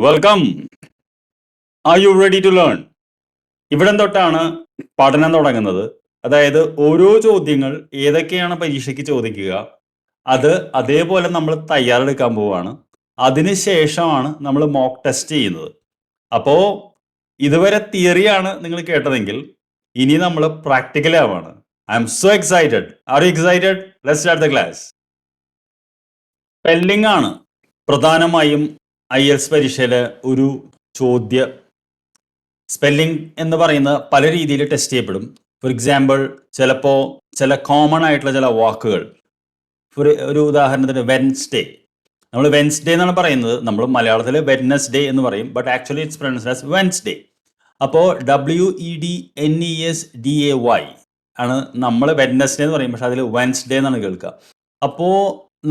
Welcome. Are you ready to learn? ഇവിടം തൊട്ടാണ് പഠനം തുടങ്ങുന്നത്. അതായത് ഓരോ ചോദ്യങ്ങൾ ഏതൊക്കെയാണ് പരീക്ഷയ്ക്ക് ചോദിക്കുക അത് അതേപോലെ നമ്മൾ തയ്യാറെടുക്കാൻ പോവുകയാണ്. അതിനുശേഷമാണ് നമ്മൾ മോക്ക് ടെസ്റ്റ് ചെയ്യുന്നത്. അപ്പോൾ ഇതുവരെ തിയറിയാണ് നിങ്ങൾ കേട്ടതെങ്കിൽ ഇനി നമ്മൾ പ്രാക്ടിക്കൽ ആവാണ്. I'm so excited. Are you excited? Let's start the class. Spelling ആണ് പ്രധാനമായും IELTS പരീക്ഷയിലെ ഒരു ചോദ്യ. സ്പെല്ലിംഗ് എന്ന് പറയുന്നത് പല രീതിയിൽ ടെസ്റ്റ് ചെയ്യപ്പെടും. ഫോർ എക്സാമ്പിൾ, ചിലപ്പോൾ ചില കോമൺ ആയിട്ടുള്ള ചില വാക്കുകൾ, ഒരു ഉദാഹരണത്തിന് വെൻസ്ഡേ. നമ്മൾ വെൻസ്ഡേ എന്നാണ് പറയുന്നത്, നമ്മൾ മലയാളത്തിൽ വെഡ്നസ്ഡേ എന്ന് പറയും, but actually it's pronounced as Wednesday. അപ്പോൾ WEDNESDAY ആണ് നമ്മൾ വെഡ്നസ്ഡേ എന്ന് പറയും, പക്ഷെ അതിൽ വെൻസ്ഡേ എന്നാണ് കേൾക്കുക. അപ്പോൾ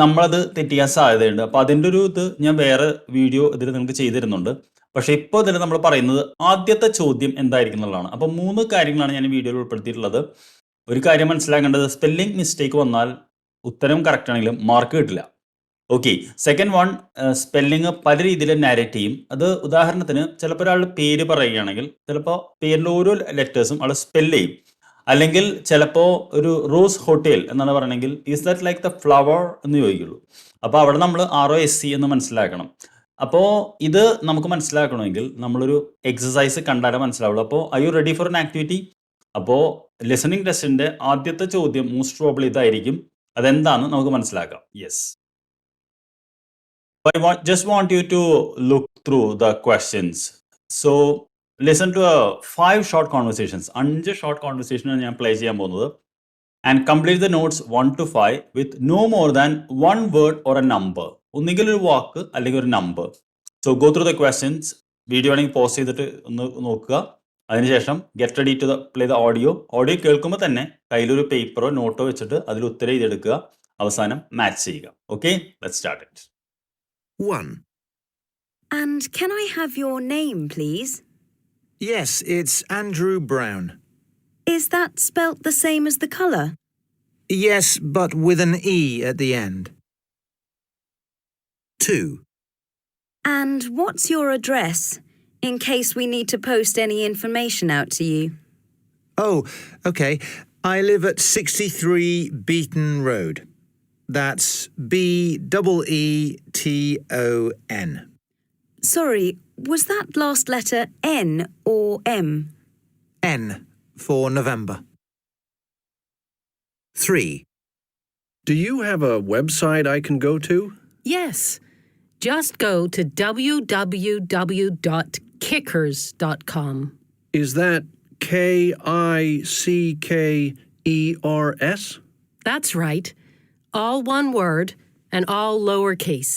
നമ്മളത് തെറ്റിക്കാൻ സാധ്യതയുണ്ട്. അപ്പോൾ അതിൻ്റെ ഒരു ഇത് ഞാൻ വേറെ വീഡിയോ ഇതിൽ നിങ്ങൾക്ക് ചെയ്തു തരുന്നുണ്ട്. പക്ഷെ ഇപ്പോൾ ഇതിൽ നമ്മൾ പറയുന്നത് ആദ്യത്തെ ചോദ്യം എന്തായിരിക്കും എന്നുള്ളതാണ്. അപ്പോൾ 3 കാര്യങ്ങളാണ് ഞാൻ ഈ വീഡിയോയിൽ ഉൾപ്പെടുത്തിയിട്ടുള്ളത്. ഒരു കാര്യം മനസ്സിലാക്കേണ്ടത്, സ്പെല്ലിംഗ് മിസ്റ്റേക്ക് വന്നാൽ ഉത്തരം കറക്റ്റ് ആണെങ്കിലും മാർക്ക് കിട്ടില്ല. ഓക്കെ. സെക്കൻഡ് വൺ, സ്പെല്ലിംഗ് പല രീതിയിൽ നാരേറ്റ് ചെയ്യും. അത് ഉദാഹരണത്തിന് ചിലപ്പോൾ ഒരാളുടെ പേര് പറയുകയാണെങ്കിൽ ചിലപ്പോൾ പേരിൻ്റെ ഓരോ ലെറ്റേഴ്സും ആൾ സ്പെല്ല് ചെയ്യും. അല്ലെങ്കിൽ ചിലപ്പോൾ ഒരു റോസ് ഹോട്ടൽ എന്നാണ് പറയണമെങ്കിൽ is that like the flower എന്ന് ചോദിക്കുള്ളൂ. അപ്പോൾ അവിടെ നമ്മൾ ROSC എന്ന് മനസ്സിലാക്കണം. അപ്പോൾ ഇത് നമുക്ക് മനസ്സിലാക്കണമെങ്കിൽ നമ്മളൊരു എക്സസൈസ് കണ്ടാലേ മനസ്സിലാവുള്ളൂ. അപ്പോൾ I you ready for N activity? അപ്പോൾ ലിസണിങ് ടെസ്റ്റിൻ്റെ ആദ്യത്തെ ചോദ്യം മോസ്റ്റ് പ്രോബബ്ലി ഇതായിരിക്കും. അതെന്താണെന്ന് നമുക്ക് മനസ്സിലാക്കാം. Yes, just want you to look through the questions. So listen to 5 short conversations. 5 short conversations ഞാൻ പ്ലേ ചെയ്യാൻ പോകുന്നത്. And complete the notes 1 to 5 with no more than 1 word or a number. ഒന്നുകിൽ ഒരു വാക്ക് അല്ലെങ്കിൽ ഒരു number. So go through the questions. Video ആണെങ്കിൽ pause ചെയ്തിട്ട് ഒന്ന് നോക്കുക. അതിനുശേഷം get ready to play the audio. Audio കേൾക്കുമ്പോൾ തന്നെ കയ്യിലൊരു പേപ്പറോ നോട്ടോ വെച്ചിട്ട് അതിൽ ഉത്തരം എഴുതിയെടുക്കുക. അവസാനം മാച്ച് ചെയ്യുക. Okay, let's start it. 1. And can I have your name, please? Yes, it's Andrew Brown. Is that spelt the same as the colour? Yes, but with an E at the end. 2. And what's your address, in case we need to post any information out to you? Oh, okay. I live at 63 Beaton Road. That's BEETON. Sorry, was that last letter N or M? N for November. 3. Do you have a website I can go to? Yes. Just go to www.kickers.com. Is that KICKERS? That's right. All one word and all lowercase.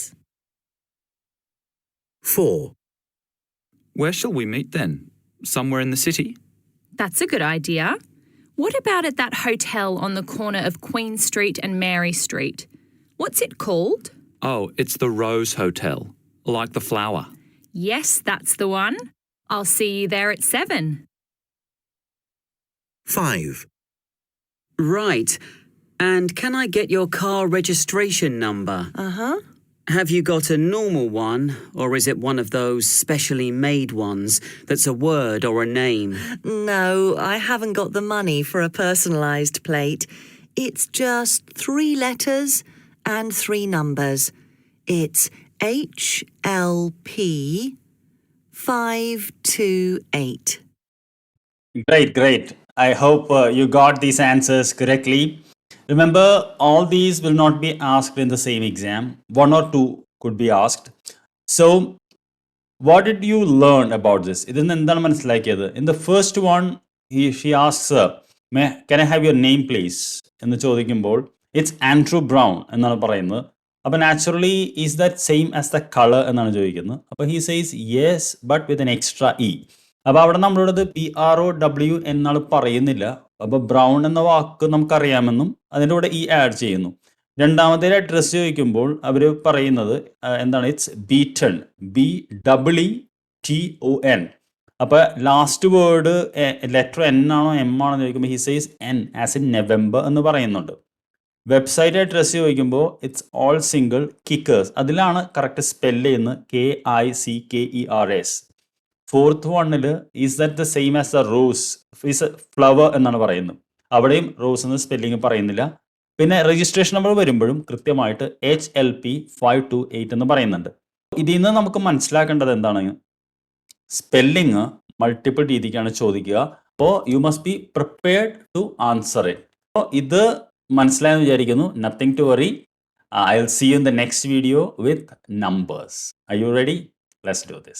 4. Where shall we meet then? Somewhere in the city? That's a good idea. What about at that hotel on the corner of Queen Street and Mary Street? What's it called? Oh, it's the Rose Hotel, like the flower. Yes, that's the one. I'll see you there at 7. 5. Right. And can I get your car registration number? Uh-huh. Have you got a normal one, or is it one of those specially made ones that's a word or a name? No, I haven't got the money for a personalised plate. It's just 3 letters and 3 numbers. It's HLP 528. Great. I hope you got these answers correctly. Remember, all these will not be asked in the same exam. 1 or 2 could be asked. So, what did you learn about this? In the first one, she asks, can I have your name, please? It's Andrew Brown. But naturally, is that same as the color? But he says yes, but with an extra E. അപ്പോൾ അവിടെ നമ്മളോടത് BROW എന്നാണ് പറയുന്നില്ല. അപ്പോൾ brown എന്ന വാക്ക് നമുക്കറിയാമെന്നും അതിൻ്റെ കൂടെ ഈ add ചെയ്യുന്നു. രണ്ടാമത്തെ അഡ്രസ്സ് ചോദിക്കുമ്പോൾ അവർ പറയുന്നത് എന്താണ്? It's beaten, BEETON. അപ്പോൾ ലാസ്റ്റ് വേർഡ് ലെറ്റർ N ആണോ M ആണോ ചോദിക്കുമ്പോൾ he says N as in November എന്ന് പറയുന്നുണ്ട്. വെബ്സൈറ്റ് അഡ്രസ്സ് ചോദിക്കുമ്പോൾ ഇറ്റ്സ് ഓൾ സിംഗിൾ കിക്കേഴ്സ്, അതിലാണ് കറക്റ്റ് സ്പെല്ല് ചെയ്യുന്നത് KICKERS. ഫോർത്ത് വണ്ണിൽ is that the same as the rose, is flower എന്നാണ് പറയുന്നത്. അവിടെയും റോസ് എന്ന് സ്പെല്ലിങ് പറയുന്നില്ല. പിന്നെ രജിസ്ട്രേഷൻ നമ്പർ വരുമ്പോഴും കൃത്യമായിട്ട് HLP 528 എന്ന് പറയുന്നുണ്ട്. ഇതിൽ നിന്ന് നമുക്ക് മനസ്സിലാക്കേണ്ടത് എന്താണ്, സ്പെല്ലിങ് മൾട്ടിപ്പിൾ രീതിക്കാണ് ചോദിക്കുക. അപ്പോൾ you must be prepared to answer it. അപ്പോൾ ഇത് മനസ്സിലായെന്ന് വിചാരിക്കുന്നു. Nothing to worry. I will see you in the next video with numbers. Are you ready? Let's do this.